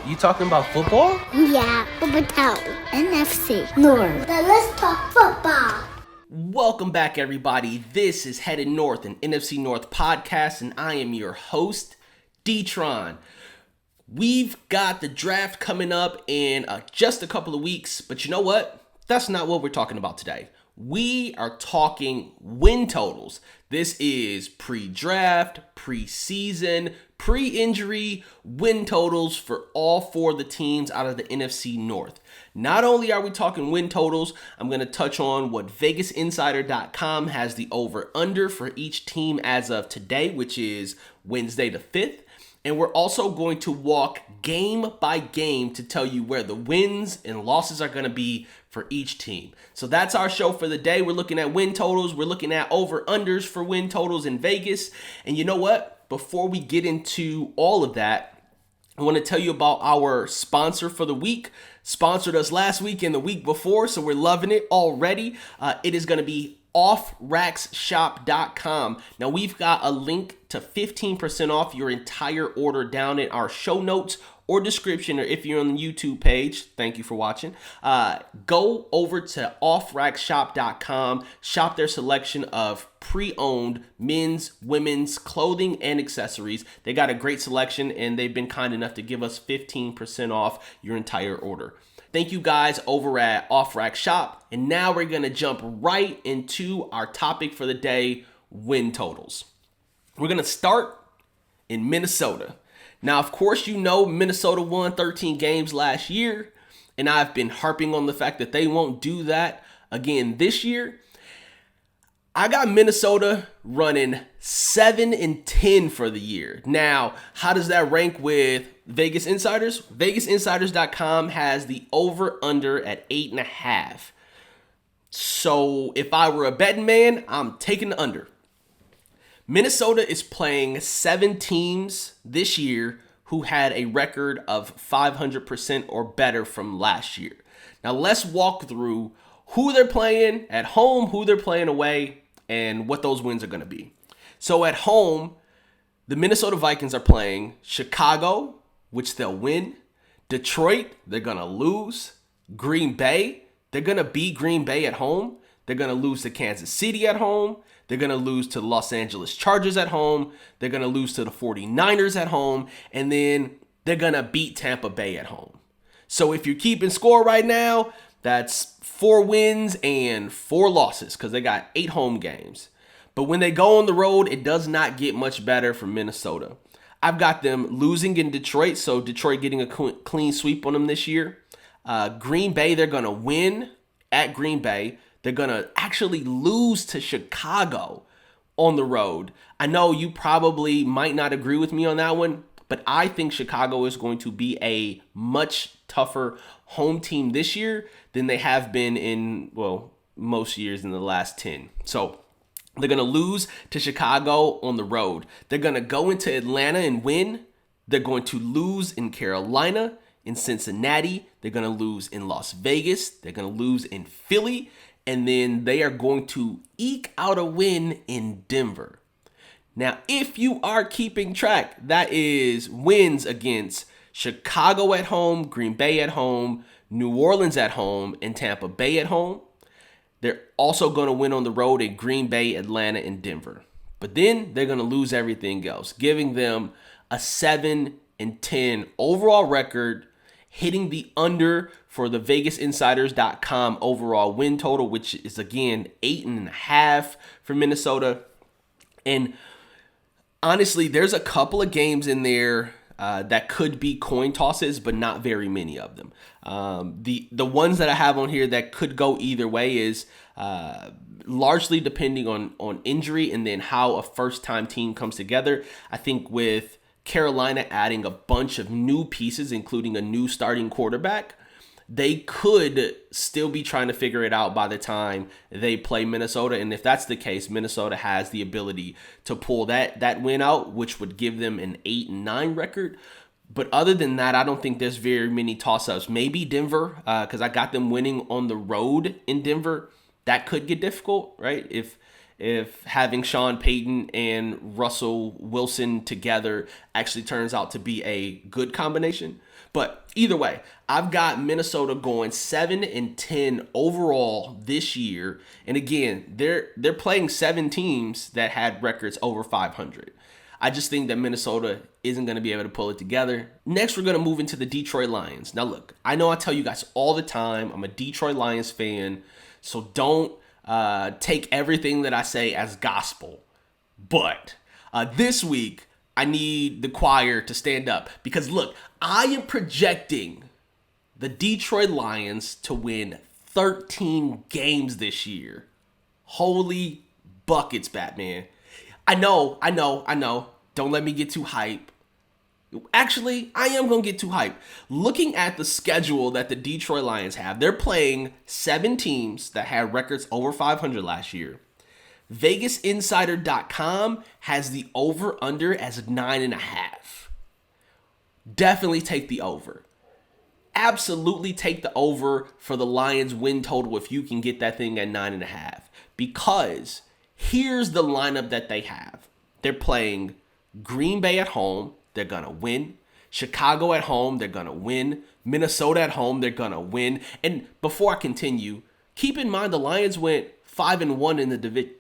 You talking about football? Yeah, Town, NFC North. Now let's talk football. Welcome back, everybody. This is Headed North, an NFC North podcast, and I am your host, D-Tron. We've got the draft coming up in just a couple of weeks, but you know what? That's not what we're talking about today. We are talking win totals. This is pre-draft, pre-season, pre-injury win totals for all four of the teams out of the NFC North. Not only are we talking win totals, I'm going to touch on what VegasInsider.com has the over-under for each team as of today, which is Wednesday the 5th. And we're also going to walk game by game to tell you where the wins and losses are going to be for each team. So that's our show for the day. We're looking at win totals. We're looking at over-unders for win totals in Vegas. And you know what? Before we get into all of that, I want to tell you about our sponsor for the week. Sponsored us last week and the week before, so we're loving it already. It is going to be offracksshop.com. Now we've got a link to 15% off your entire order down in our show notes or description, or if you're on the YouTube page, thank you for watching. Go over to offracksshop.com, shop their selection of pre-owned men's, women's clothing and accessories. They got a great selection and they've been kind enough to give us 15% off your entire order. Thank you guys over at Off Rack Shop. And now we're going to jump right into our topic for the day, win totals. We're going to start in Minnesota. Now, of course, you know Minnesota won 13 games last year, and I've been harping on the fact that they won't do that again this year. I got Minnesota running 7-10 for the year. Now, how does that rank with Vegas Insiders? VegasInsiders.com has the over-under at 8.5. So if I were a betting man, I'm taking the under. Minnesota is playing 7 teams this year who had a record of 500% or better from last year. Now let's walk through who they're playing at home, who they're playing away, and what those wins are going to be. So at home, the Minnesota Vikings are playing Chicago, which they'll win. Detroit, they're going to lose. Green Bay, they're going to beat Green Bay at home. They're going to lose to Kansas City at home. They're going to lose to the Los Angeles Chargers at home. They're going to lose to the 49ers at home. And then they're going to beat Tampa Bay at home. So if you're keeping score right now, that's 4 wins and 4 losses because they got 8 home games. But when they go on the road, it does not get much better for Minnesota. I've got them losing in Detroit, so Detroit getting a clean sweep on them this year. Green Bay, they're going to win at Green Bay. They're going to actually lose to Chicago on the road. I know you probably might not agree with me on that one, but I think Chicago is going to be a much tougher home team this year than they have been in, well, most years in the last 10. So they're going to lose to Chicago on the road. They're going to go into Atlanta and win. They're going to lose in Carolina, in Cincinnati. They're going to lose in Las Vegas. They're going to lose in Philly. And then they are going to eke out a win in Denver. Now, if you are keeping track, that is wins against Chicago at home, Green Bay at home, New Orleans at home, and Tampa Bay at home. They're also going to win on the road at Green Bay, Atlanta, and Denver. But then they're going to lose everything else, giving them a 7-10 overall record, hitting the under for the VegasInsiders.com overall win total, which is, again, 8.5 for Minnesota. And honestly, there's a couple of games in there that could be coin tosses, but not very many of them. The ones that I have on here that could go either way is largely depending on injury and then how a first-time team comes together. I think with Carolina adding a bunch of new pieces, including a new starting quarterback, they could still be trying to figure it out by the time they play Minnesota. And if that's the case, Minnesota has the ability to pull that win out, which would give them an 8-9 record. But other than that, I don't think there's very many toss-ups. Maybe Denver, because I got them winning on the road in Denver. That could get difficult, right? If having Sean Payton and Russell Wilson together actually turns out to be a good combination. But either way, I've got Minnesota going 7-10 overall this year. And again, they're playing 7 teams that had records over 500. I just think that Minnesota isn't going to be able to pull it together. Next, we're going to move into the Detroit Lions. Now, look, I know I tell you guys all the time, I'm a Detroit Lions fan, so don't take everything that I say as gospel. But this week, I need the choir to stand up because, look, I am projecting the Detroit Lions to win 13 games this year. Holy buckets, Batman. I know. Don't let me get too hype. Actually, I am going to get too hype. Looking at the schedule that the Detroit Lions have, they're playing 7 teams that had records over 500 last year. VegasInsider.com has the over-under as 9.5. Definitely take the over. Absolutely take the over for the Lions win total if you can get that thing at 9.5. Because here's the lineup that they have. They're playing Green Bay at home. They're going to win. Chicago at home. They're going to win. Minnesota at home. They're going to win. And before I continue, keep in mind the Lions went 5-1 in the division.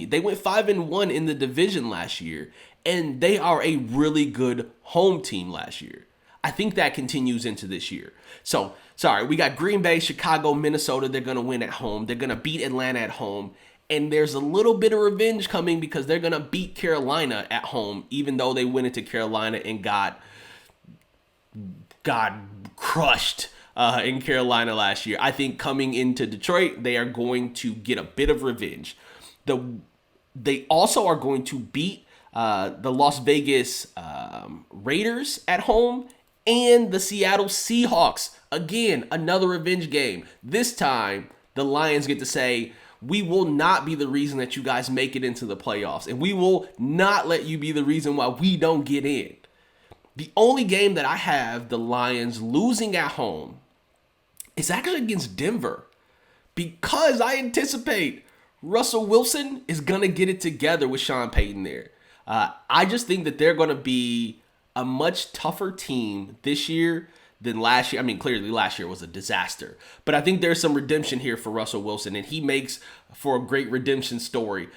They went 5-1 in the division last year. And they are a really good home team last year. I think that continues into this year. So, sorry, we got Green Bay, Chicago, Minnesota. They're going to win at home. They're going to beat Atlanta at home. And there's a little bit of revenge coming because they're going to beat Carolina at home, even though they went into Carolina and got crushed in Carolina last year. I think coming into Detroit, they are going to get a bit of revenge. They also are going to beat the Las Vegas Raiders at home and the Seattle Seahawks. Again, another revenge game. This time, the Lions get to say, we will not be the reason that you guys make it into the playoffs. And we will not let you be the reason why we don't get in. The only game that I have the Lions losing at home is actually against Denver. Because I anticipate Russell Wilson is going to get it together with Sean Payton there. I just think that they're going to be a much tougher team this year than last year. I mean, clearly last year was a disaster. But I think there's some redemption here for Russell Wilson, and he makes for a great redemption story.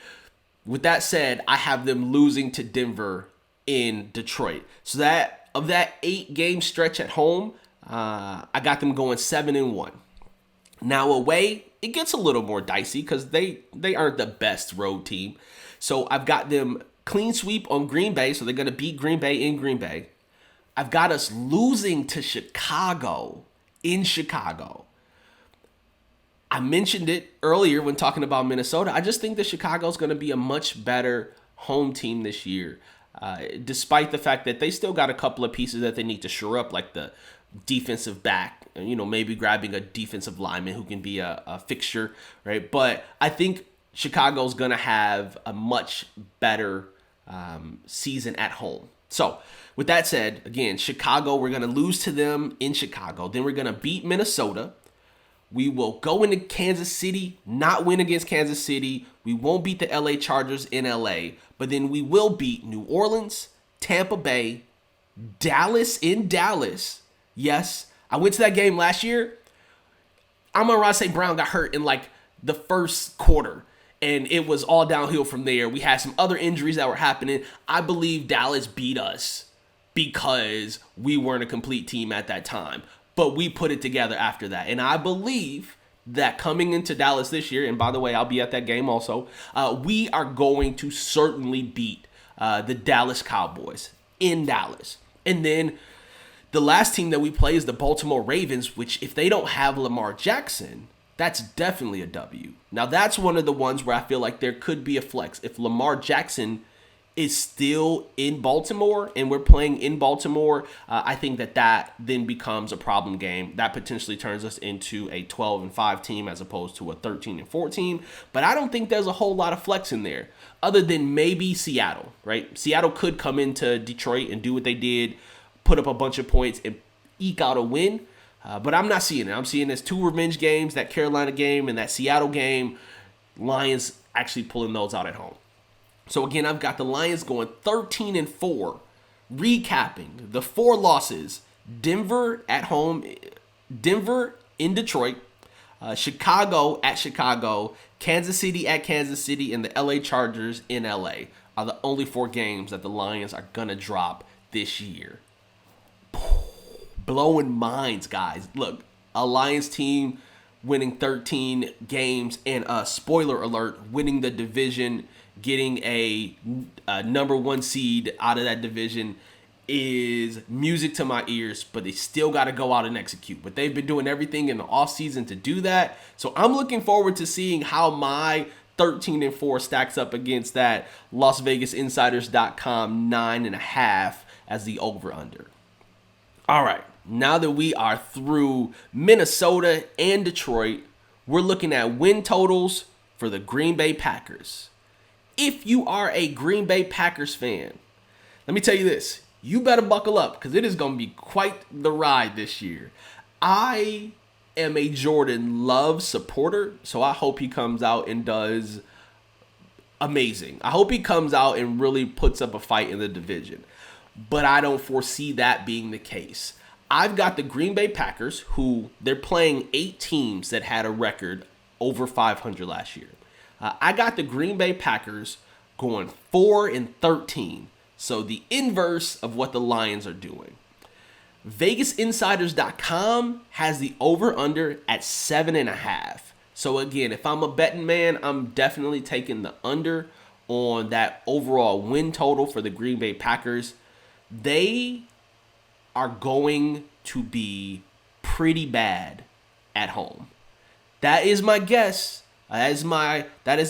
With that said, I have them losing to Denver in Detroit. So that of that 8-game stretch at home, I got them going 7-1. Now away, it gets a little more dicey because they aren't the best road team. So I've got them clean sweep on Green Bay, so they're going to beat Green Bay in Green Bay. I've got us losing to Chicago in Chicago. I mentioned it earlier when talking about Minnesota. I just think that Chicago's going to be a much better home team this year, despite the fact that they still got a couple of pieces that they need to shore up, like the defensive back, maybe grabbing a defensive lineman who can be a fixture, right? But I think Chicago's going to have a much better season at home. So, with that said, again, Chicago, we're going to lose to them in Chicago. Then we're going to beat Minnesota. We will go into Kansas City, not win against Kansas City. We won't beat the LA Chargers in LA. But then we will beat New Orleans, Tampa Bay, Dallas in Dallas. Yes, I went to that game last year. Amon-Ra St. Brown got hurt in like the first quarter. And it was all downhill from there. We had some other injuries that were happening. I believe Dallas beat us because we weren't a complete team at that time. But we put it together after that. And I believe that coming into Dallas this year, and by the way, I'll be at that game also, we are going to certainly beat the Dallas Cowboys in Dallas. And then the last team that we play is the Baltimore Ravens, which if they don't have Lamar Jackson, that's definitely a W. Now, that's one of the ones where I feel like there could be a flex. If Lamar Jackson is still in Baltimore and we're playing in Baltimore, I think that then becomes a problem game. That potentially turns us into a 12-5 team as opposed to a 13-4 team. But I don't think there's a whole lot of flex in there other than maybe Seattle, right? Seattle could come into Detroit and do what they did, put up a bunch of points and eke out a win. But I'm not seeing it. I'm seeing this 2 revenge games, that Carolina game and that Seattle game. Lions actually pulling those out at home. So again, I've got the Lions going 13-4, recapping the 4 losses Denver at home, Denver in Detroit, Chicago at Chicago, Kansas City at Kansas City, and the LA Chargers in LA are the only 4 games that the Lions are going to drop this year. Blowing minds, guys. Look, a Lions team winning 13 games and, spoiler alert, winning the division, getting a number 1 seed out of that division is music to my ears, but they still got to go out and execute. But they've been doing everything in the offseason to do that. So I'm looking forward to seeing how my 13-4 stacks up against that LasVegasInsiders.com 9.5 as the over-under. All right, now that we are through Minnesota and Detroit, we're looking at win totals for the Green Bay Packers. If you are a Green Bay Packers fan, let me tell you this. You better buckle up because it is going to be quite the ride this year. I am a Jordan Love supporter, so I hope he comes out and does amazing. I hope he comes out and really puts up a fight in the division. But I don't foresee that being the case. I've got the Green Bay Packers, who they're playing 8 teams that had a record over 500 last year. I got the Green Bay Packers going 4-13. So the inverse of what the Lions are doing. VegasInsiders.com has the over-under at 7.5. So again, if I'm a betting man, I'm definitely taking the under on that overall win total for the Green Bay Packers. They are going to be pretty bad at home. That is my guess. That is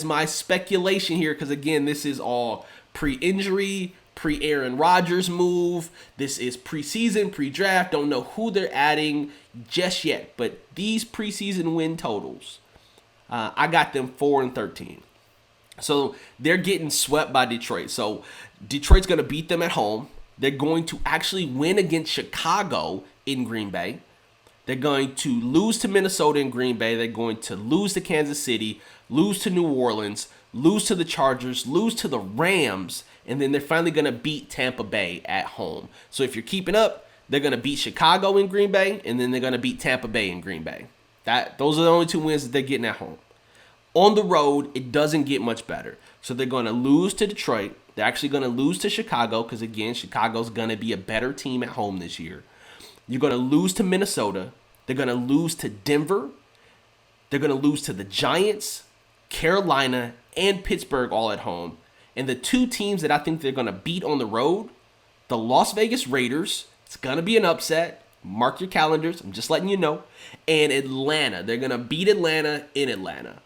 my speculation here, because again, this is all pre-injury, pre-Aaron Rodgers move. This is preseason, pre-draft. Don't know who they're adding just yet. But these preseason win totals, I got them 4-13. So they're getting swept by Detroit. So Detroit's going to beat them at home. They're going to actually win against Chicago in Green Bay. They're going to lose to Minnesota in Green Bay. They're going to lose to Kansas City, lose to New Orleans, lose to the Chargers, lose to the Rams, and then they're finally going to beat Tampa Bay at home. So if you're keeping up, they're going to beat Chicago in Green Bay, and then they're going to beat Tampa Bay in Green Bay. Those are the only 2 wins that they're getting at home. On the road, it doesn't get much better. So they're going to lose to Detroit. They're actually going to lose to Chicago because, again, Chicago's going to be a better team at home this year. You're going to lose to Minnesota. They're going to lose to Denver. They're going to lose to the Giants, Carolina, and Pittsburgh all at home. And the 2 teams that I think they're going to beat on the road, the Las Vegas Raiders. It's going to be an upset. Mark your calendars. I'm just letting you know. And Atlanta. They're going to beat Atlanta in Atlanta.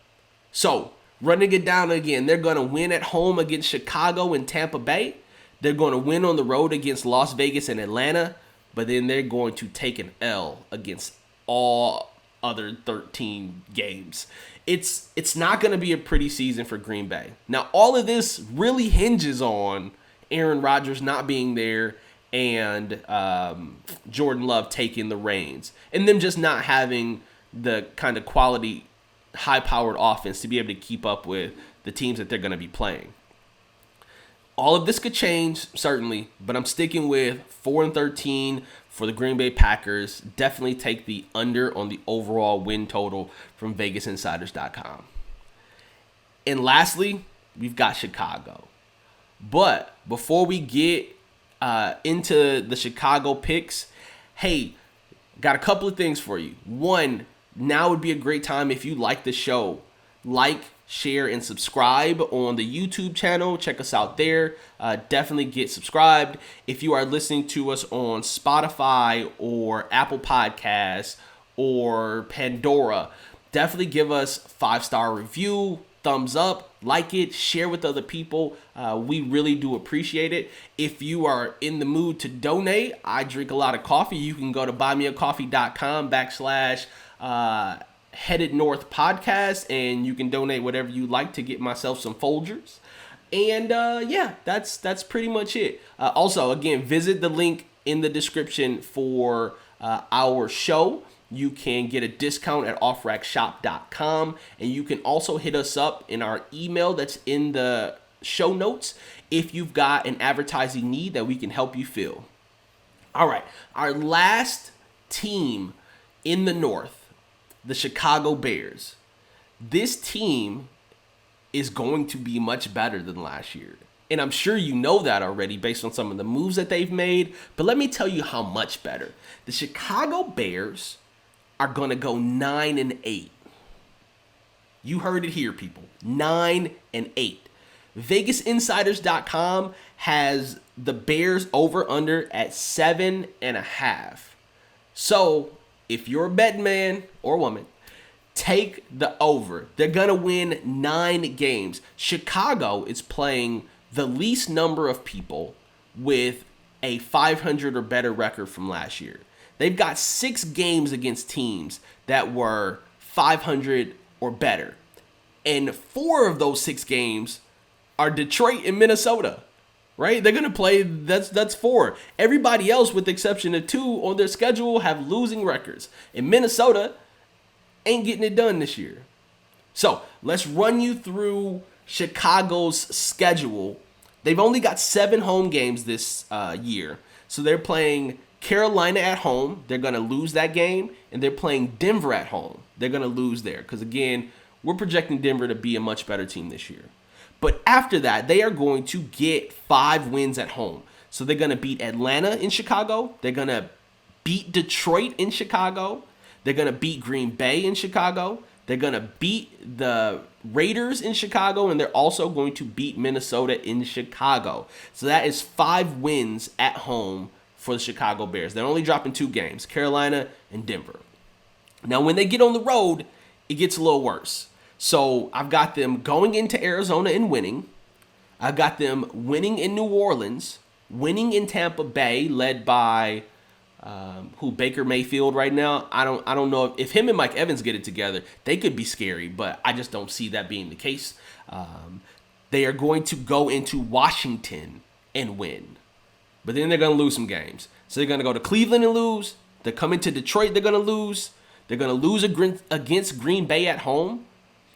So, running it down again, they're going to win at home against Chicago and Tampa Bay. They're going to win on the road against Las Vegas and Atlanta. But then they're going to take an L against all other 13 games. It's not going to be a pretty season for Green Bay. Now, all of this really hinges on Aaron Rodgers not being there and Jordan Love taking the reins and them just not having the kind of quality, high-powered offense to be able to keep up with the teams that they're going to be playing. All of this could change, certainly, but I'm sticking with 4-13 for the Green Bay Packers. Definitely take the under on the overall win total from VegasInsiders.com. And lastly, we've got Chicago. But before we get into the Chicago picks, hey, got a couple of things for you. One, now would be a great time if you like the show. Like, share, and subscribe on the YouTube channel. Check us out there. Definitely get subscribed. If you are listening to us on Spotify or Apple Podcasts or Pandora, definitely give us 5-star review, thumbs up, like it, share with other people. We really do appreciate it. If you are in the mood to donate, I drink a lot of coffee. You can go to buymeacoffee.com/ Headed North podcast, and you can donate whatever you like to get myself some Folgers. And yeah, that's pretty much it. Also, again, visit the link in the description for our show. You can get a discount at offrackshop.com, and you can also hit us up in our email that's in the show notes if you've got an advertising need that we can help you fill. All right. Our last team in the North, the Chicago Bears. This team is going to be much better than last year. And I'm sure you know that already based on some of the moves that they've made. But let me tell you how much better. The Chicago Bears are going to go 9-8. You heard it here, people. 9-8. VegasInsiders.com has the Bears over under at 7.5. So if you're a betting man or woman, take the over. They're going to win 9 games. Chicago is playing the least number of people with a 500 or better record from last year. They've got 6 games against teams that were 500 or better. And 4 of those 6 games are Detroit and Minnesota, right? They're going to play, that's 4. Everybody else, with the exception of 2 on their schedule, have losing records. And Minnesota ain't getting it done this year. So let's run you through Chicago's schedule. They've only got 7 home games this year. So they're playing Carolina at home. They're going to lose that game. And they're playing Denver at home. They're going to lose there. Because, again, we're projecting Denver to be a much better team this year. But after that, they are going to get 5 wins at home. So they're going to beat Atlanta in Chicago. They're going to beat Detroit in Chicago. They're going to beat Green Bay in Chicago. They're going to beat the Raiders in Chicago. And they're also going to beat Minnesota in Chicago. So that is 5 wins at home for the Chicago Bears. They're only dropping 2 games, Carolina and Denver. Now, when they get on the road, it gets a little worse. So I've got them going into Arizona and winning. I've got them winning in New Orleans, winning in Tampa Bay, led by Baker Mayfield right now. I don't know if him and Mike Evans get it together, they could be scary, but I just don't see that being the case. They are going to go into Washington and win, but then they're going to lose some games. So they're going to go to Cleveland and lose. They're coming to Detroit. They're going to lose. They're going to lose against Green Bay at home.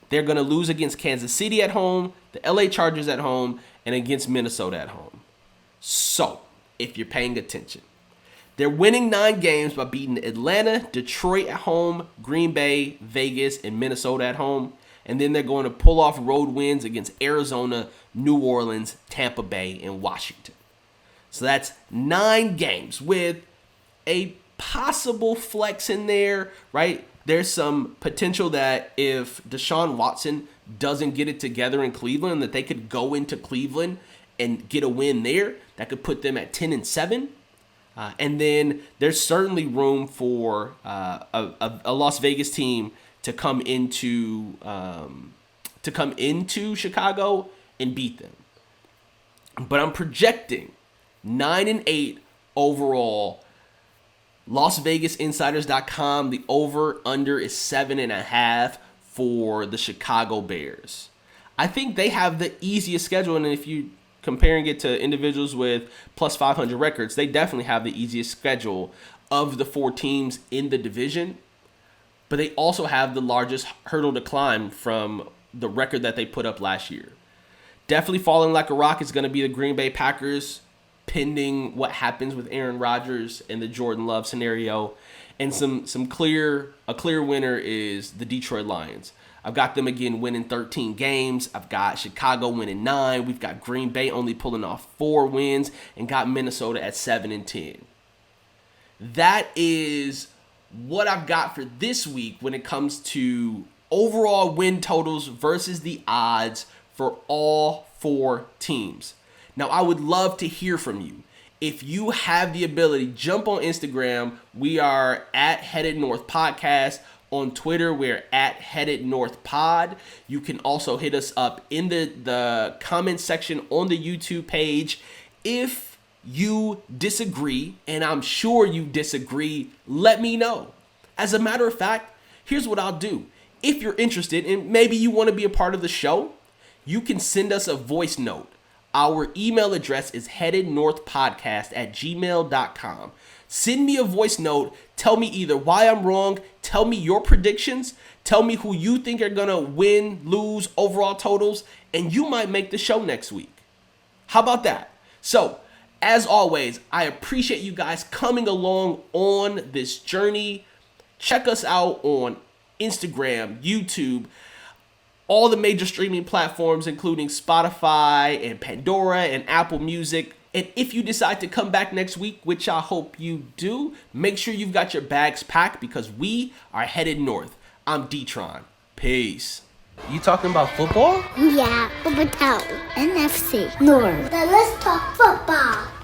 They're going to lose against Kansas City at home, the LA Chargers at home, and against Minnesota at home. So, if you're paying attention, they're winning 9 games by beating Atlanta, Detroit at home, Green Bay, Vegas, and Minnesota at home. And then they're going to pull off road wins against Arizona, New Orleans, Tampa Bay, and Washington. So that's 9 games with a possible flex in there, right? There's some potential that if Deshaun Watson doesn't get it together in Cleveland, that they could go into Cleveland and get a win there. That could put them at 10-7. And then there's certainly room for a Las Vegas team to come into Chicago and beat them. But I'm projecting 9-8 overall. LasVegasInsiders.com, the over-under is 7.5 for the Chicago Bears. I think they have the easiest schedule, and if you comparing it to individuals with plus 500 records, they definitely have the easiest schedule of the 4 teams in the division. But they also have the largest hurdle to climb from the record that they put up last year. Definitely falling like a rock is going to be the Green Bay Packers, pending what happens with Aaron Rodgers and the Jordan Love scenario. And a clear winner is the Detroit Lions. I've got them again winning 13 games. I've got Chicago winning 9. We've got Green Bay only pulling off 4 wins and got Minnesota at 7-10. That is what I've got for this week when it comes to overall win totals versus the odds for all 4 teams. Now, I would love to hear from you. If you have the ability, jump on Instagram. We are at Headed North Podcast. On Twitter, we're at Headed North Pod. You can also hit us up in the comment section on the YouTube page. If you disagree, and I'm sure you disagree, let me know. As a matter of fact, here's what I'll do. If you're interested and maybe you want to be a part of the show, you can send us a voice note. Our email address is headednorthpodcast@gmail.com. Send me a voice note. Tell me either why I'm wrong. Tell me your predictions. Tell me who you think are going to win, lose, overall totals. And you might make the show next week. How about that? So, As always, I appreciate you guys coming along on this journey. Check us out on Instagram, YouTube, all the major streaming platforms, including Spotify and Pandora and Apple Music. And if you decide to come back next week, which I hope you do, make sure you've got your bags packed because we are headed north. I'm D-Tron. Peace. You talking about football? Yeah, Upper Town, NFC, North. Now let's talk football.